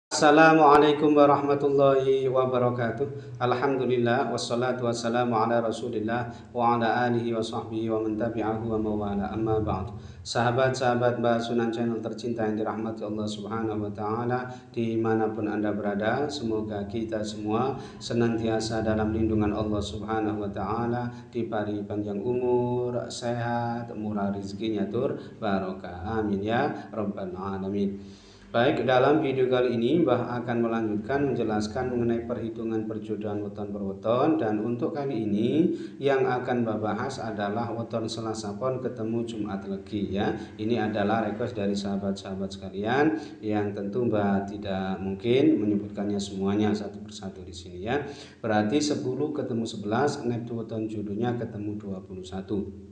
Assalamualaikum warahmatullahi wabarakatuh. Alhamdulillah wassalatu wassalamu ala Rasulillah wa ala alihi wa sahbihi wa man tabi'ahu wa mawala amma ba'd. Sahabat-sahabat Mbak Sunan Channel tercinta yang dirahmati Allah Subhanahu wa taala dimanapun Anda berada, semoga kita semua senantiasa dalam lindungan Allah Subhanahu wa taala, diberi panjang umur, sehat, murah rezekinya tur barokah. Amin ya rabbal alamin. Baik, dalam video kali ini Mbah akan melanjutkan menjelaskan mengenai perhitungan perjodohan weton per weton, dan untuk kali ini yang akan Mbah bahas adalah weton Selasa Pon ketemu Jumat Legi ya. Ini adalah request dari sahabat-sahabat sekalian yang tentu Mbah tidak mungkin menyebutkannya semuanya satu persatu di sini ya. Berarti 10 ketemu 11, neptu weton jodohnya ketemu 21.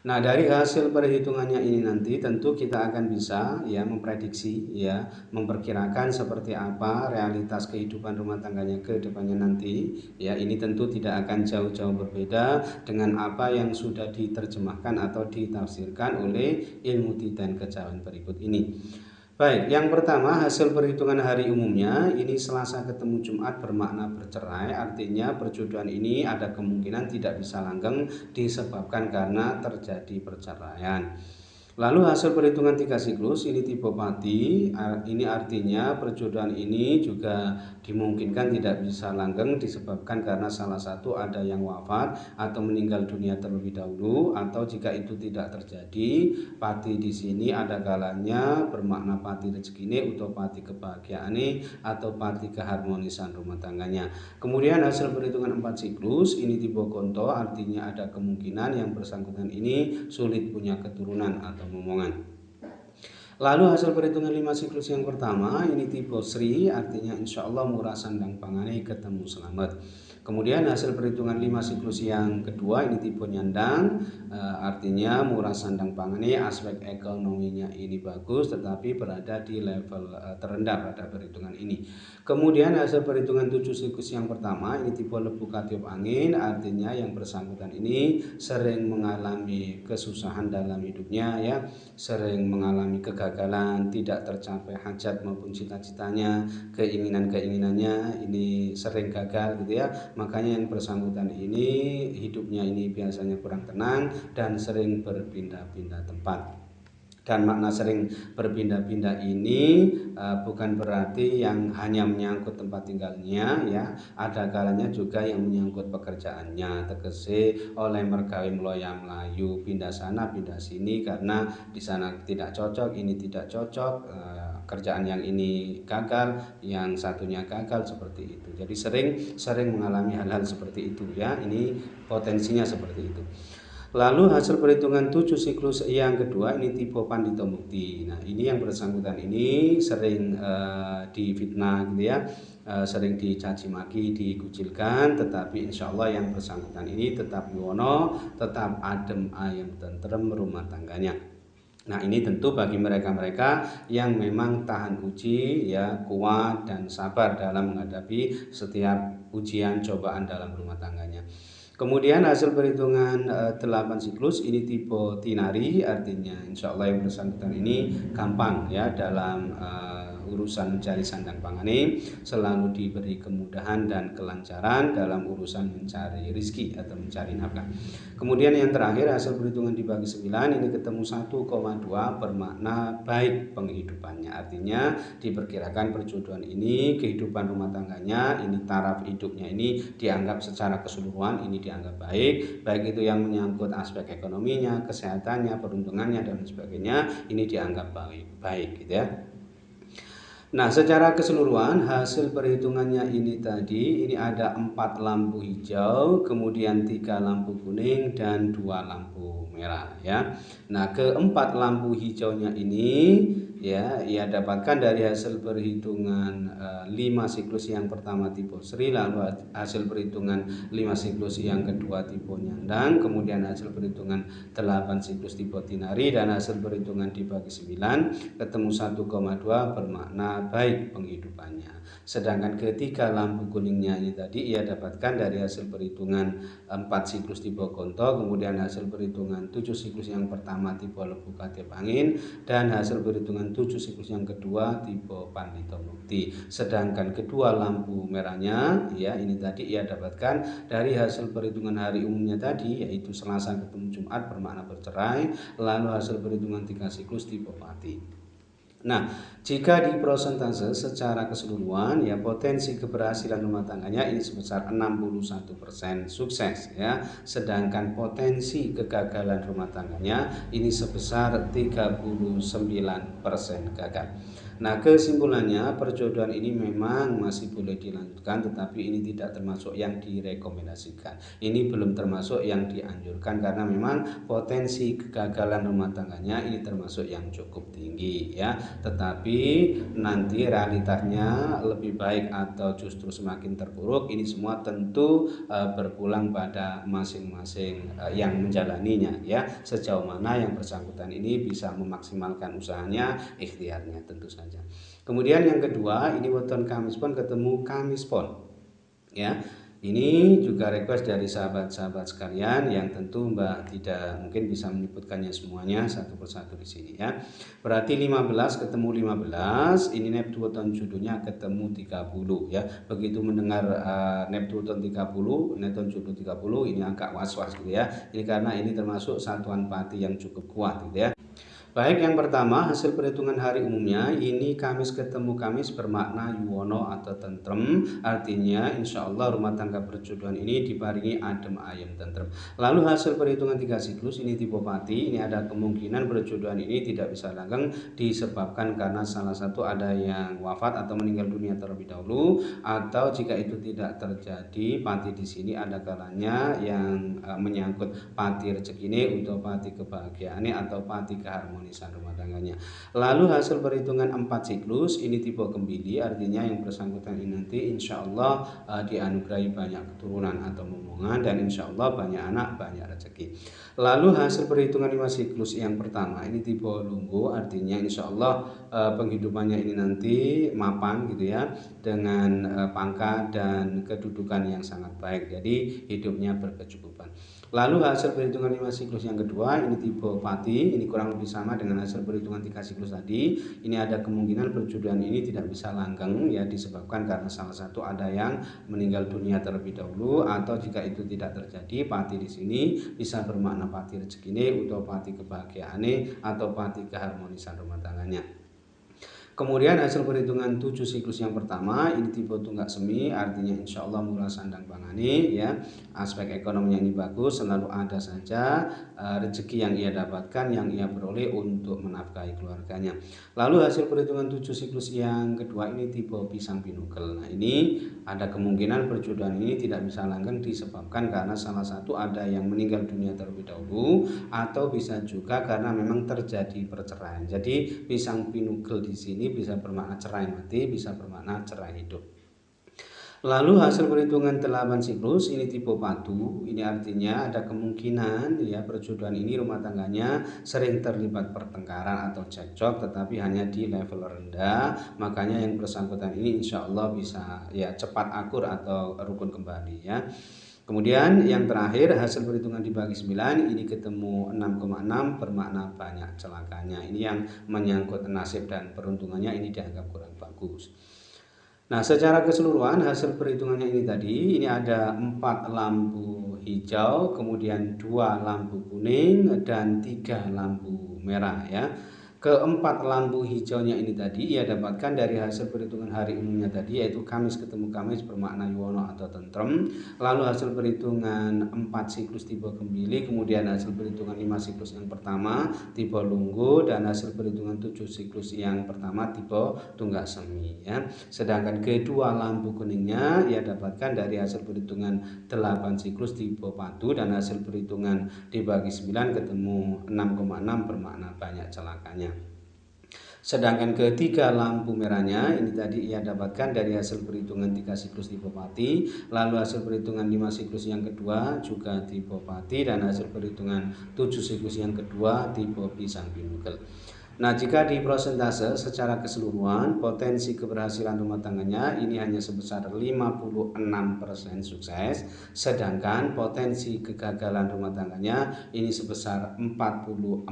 Nah, dari hasil perhitungannya ini nanti tentu kita akan bisa ya memprediksi ya, memperkirakan seperti apa realitas kehidupan rumah tangganya ke depannya nanti. Ya, ini tentu tidak akan jauh-jauh berbeda dengan apa yang sudah diterjemahkan atau ditafsirkan oleh ilmu titan kejawen berikut ini. Baik, yang pertama hasil perhitungan hari umumnya ini Selasa ketemu Jumat bermakna bercerai, artinya perjodohan ini ada kemungkinan tidak bisa langgeng disebabkan karena terjadi perceraian. Lalu hasil perhitungan 3 siklus ini tipe pati, ini artinya perjodohan ini juga dimungkinkan tidak bisa langgeng disebabkan karena salah satu ada yang wafat atau meninggal dunia terlebih dahulu, atau jika itu tidak terjadi, pati di sini ada kalanya bermakna pati rezeki atau pati kebahagiaan atau pati keharmonisan rumah tangganya. Kemudian hasil perhitungan 4 siklus ini tipe konto, artinya ada kemungkinan yang bersangkutan ini sulit punya keturunan atau momongan. Lalu hasil perhitungan 5 siklus yang pertama ini tipe Sri, artinya insya Allah murah sandang pangane ketemu selamat. Kemudian hasil perhitungan 5 siklus yang kedua ini tipe nyandang, artinya murah sandang pangane, aspek ekonominya ini bagus tetapi berada di level terendah pada perhitungan ini. Kemudian hasil perhitungan 7 siklus yang pertama ini tipe lebu katiup angin, artinya yang bersangkutan ini sering mengalami kesusahan dalam hidupnya ya, sering mengalami kegagalan, tidak tercapai hajat maupun cita-citanya, keinginan-keinginannya ini sering gagal gitu ya. Makanya yang bersangkutan ini hidupnya ini biasanya kurang tenang dan sering berpindah-pindah tempat. Dan makna sering berpindah-pindah ini bukan berarti yang hanya menyangkut tempat tinggalnya ya, ada kalanya juga yang menyangkut pekerjaannya, tegese oleh mergawe meloyang melayu, pindah sana pindah sini karena di sana tidak cocok, ini tidak cocok, kerjaan yang ini gagal, yang satunya gagal, seperti itu. Jadi sering mengalami hal-hal seperti itu ya, ini potensinya seperti itu. Lalu hasil perhitungan 7 siklus yang kedua ini tipe Pandito Mukti. Nah, ini yang bersangkutan ini sering difitnah gitu ya, sering dicaci maki, dikucilkan, tetapi insya Allah yang bersangkutan ini tetap wono, tetap adem ayem tentrem rumah tangganya. Nah, ini tentu bagi mereka-mereka yang memang tahan uji ya, kuat dan sabar dalam menghadapi setiap ujian cobaan dalam rumah tangganya. Kemudian hasil perhitungan 8 siklus ini tipe Tinari, artinya insya Allah yang bersangkutan ini gampang ya dalam urusan mencari sandang pangane, selalu diberi kemudahan dan kelancaran dalam urusan mencari rizki atau mencari nafkah. Kemudian yang terakhir hasil perhitungan dibagi 9 ini ketemu 1,2 bermakna baik penghidupannya, artinya diperkirakan perjodohan ini kehidupan rumah tangganya ini taraf hidupnya ini dianggap secara keseluruhan ini dianggap baik, baik itu yang menyangkut aspek ekonominya, kesehatannya, peruntungannya dan sebagainya ini dianggap baik gitu ya. Nah, secara keseluruhan hasil perhitungannya ini tadi ini ada 4 lampu hijau, kemudian 3 lampu kuning dan 2 lampu merah ya. Nah, keempat lampu hijaunya ini ya ia dapatkan dari hasil perhitungan 5 siklus yang pertama tipe Sri, lalu hasil perhitungan 5 siklus yang kedua tipe Nyandang, kemudian hasil perhitungan 8 siklus tipe Tinari, dan hasil perhitungan dibagi 9 ketemu 1,2 bermakna baik penghidupannya. Sedangkan ketiga lampu kuningnya ini tadi ia dapatkan dari hasil perhitungan 4 siklus tipe Konto, kemudian hasil perhitungan 7 siklus yang pertama tipe Lebu Katiup Angin, dan hasil perhitungan 7 siklus yang kedua tipe Pandito Mukti. Sedangkan kedua lampu merahnya ya ini tadi ia dapatkan dari hasil perhitungan hari umumnya tadi, yaitu Selasa ketemu Jumat bermakna bercerai, lalu hasil perhitungan 3 siklus tipe Pati. Nah, jika di prosentase secara keseluruhan ya potensi keberhasilan rumah tangganya ini sebesar 61% sukses ya. Sedangkan potensi kegagalan rumah tangganya ini sebesar 39% gagal. Nah, kesimpulannya perjodohan ini memang masih boleh dilanjutkan, tetapi ini tidak termasuk yang direkomendasikan. Ini belum termasuk yang dianjurkan karena memang potensi kegagalan rumah tangganya ini termasuk yang cukup tinggi ya. Tetapi nanti realitanya lebih baik atau justru semakin terpuruk, ini semua tentu berpulang pada masing-masing yang menjalaninya ya. Sejauh mana yang bersangkutan ini bisa memaksimalkan usahanya, ikhtiarnya tentu saja. Kemudian yang kedua, ini weton Kamis Pon ketemu Kamis Pon ya. Ini juga request dari sahabat-sahabat sekalian yang tentu Mbak tidak mungkin bisa menyebutkannya semuanya satu persatu di sini ya. Berarti 15 ketemu 15, ini Neptuton judulnya ketemu 30 ya. Begitu mendengar Neptuton 30, Neptuton judul 30 ini agak was-was gitu ya. Ini karena ini termasuk satuan pati yang cukup kuat gitu ya. Baik, yang pertama hasil perhitungan hari umumnya ini Kamis ketemu Kamis bermakna yuwono atau tentrem, artinya insya Allah rumah tangga berjodohan ini dibaringi adem ayem tentrem. Lalu hasil perhitungan 3 siklus ini tipe Pati, ini ada kemungkinan berjodohan ini tidak bisa langgeng disebabkan karena salah satu ada yang wafat atau meninggal dunia terlebih dahulu, atau jika itu tidak terjadi Pati di sini ada kalanya yang menyangkut Pati rezeki ini untuk Pati kebahagiaan atau Pati keharmonisan rumah tangganya. Lalu hasil perhitungan 4 siklus ini tipe Gembili, artinya yang bersangkutan ini nanti insya Allah dianugerahi banyak keturunan atau momongan dan insya Allah banyak anak, banyak rezeki. Lalu hasil perhitungan 5 siklus yang pertama ini tipe Lunggu, artinya insya Allah penghidupannya ini nanti mapan gitu ya, dengan pangkat dan kedudukan yang sangat baik, jadi hidupnya berkecukupan. Lalu hasil perhitungan 5 siklus yang kedua ini tipe Pati, ini kurang lebih sama dengan hasil perhitungan 3 siklus tadi. Ini ada kemungkinan perjodohan ini tidak bisa langgeng ya, disebabkan karena salah satu ada yang meninggal dunia terlebih dahulu, atau jika itu tidak terjadi Pati di sini bisa bermakna Pati rezeki ini atau Pati kebahagiaan atau Pati keharmonisan rumah tangganya. Kemudian hasil perhitungan 7 siklus yang pertama ini tipe Tunggak Semi, artinya insya Allah murah sandang pangani ya. Aspek ekonominya ini bagus, selalu ada saja rezeki yang ia dapatkan, yang ia peroleh untuk menafkahi keluarganya. Lalu hasil perhitungan 7 siklus yang kedua ini tipe Pisang Pinukel. Nah, ini ada kemungkinan perjodohan ini tidak bisa langgeng disebabkan karena salah satu ada yang meninggal dunia terlebih dahulu, atau bisa juga karena memang terjadi perceraian. Jadi Pisang Pinukel di sini bisa bermakna cerai mati, bisa bermakna cerai hidup. Lalu hasil perhitungan 8 siklus ini tipe Padu, ini artinya ada kemungkinan ya perjodohan ini rumah tangganya sering terlibat pertengkaran atau cekcok, tetapi hanya di level rendah, makanya yang bersangkutan ini insya Allah bisa ya cepat akur atau rukun kembali ya. Kemudian yang terakhir hasil perhitungan dibagi 9 ini ketemu 6,6 bermakna banyak celakanya. Ini yang menyangkut nasib dan peruntungannya ini dianggap kurang bagus. Nah, secara keseluruhan hasil perhitungannya ini tadi ini ada 4 lampu hijau, kemudian 2 lampu kuning dan 3 lampu merah ya. Keempat lampu hijaunya ini tadi ia dapatkan dari hasil perhitungan hari umumnya tadi, yaitu Kamis ketemu Kamis bermakna yuwono atau tentrem. Lalu hasil perhitungan 4 siklus tipe Gembili, kemudian hasil perhitungan 5 siklus yang pertama tipe Lunggu, dan hasil perhitungan 7 siklus yang pertama tipe Tunggak Semi ya. Sedangkan kedua lampu kuningnya ia dapatkan dari hasil perhitungan 8 siklus tipe Padu, dan hasil perhitungan dibagi 9 ketemu 6,6 bermakna banyak celakanya. Sedangkan ketiga lampu merahnya ini tadi ia dapatkan dari hasil perhitungan 3 siklus tipe Pati, lalu hasil perhitungan 5 siklus yang kedua juga tipe Pati, dan hasil perhitungan 7 siklus yang kedua tipe Pisang Pinukel. Nah, jika di prosentase secara keseluruhan potensi keberhasilan rumah tangganya ini hanya sebesar 56% sukses, sedangkan potensi kegagalan rumah tangganya ini sebesar 44%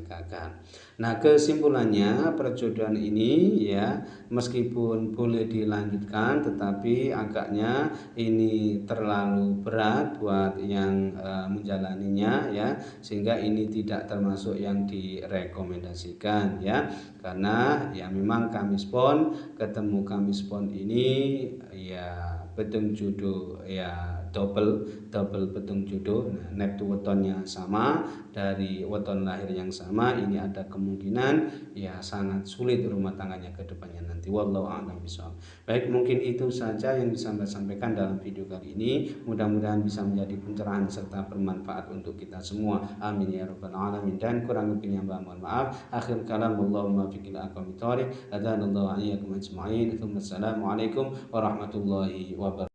gagal. Nah, kesimpulannya perjodohan ini ya meskipun boleh dilanjutkan tetapi agaknya ini terlalu berat buat yang menjalaninya ya, sehingga ini tidak termasuk yang direkomendasikan ya. Karena ya memang Kamis Pon, ketemu Kamis Pon ini ya petung jodoh ya double double petung jodoh. Nah, neptu wetonnya sama, dari weton lahir yang sama, ini ada kemungkinan ya sangat sulit rumah tangganya ke depannya nanti. Wallahu a'lam bishawab. Baik, mungkin itu saja yang bisa saya sampaikan dalam video kali ini. Mudah-mudahan bisa menjadi pencerahan serta bermanfaat untuk kita semua. Amin ya rabbal alamin. Dan kurang lebihnya mohon maaf. Akhir kalam, Allahumma fiqil aqwami thoriq. Adanallahu iyyakum ajma'in. Assalamualaikum warahmatullahi wabarakatuh.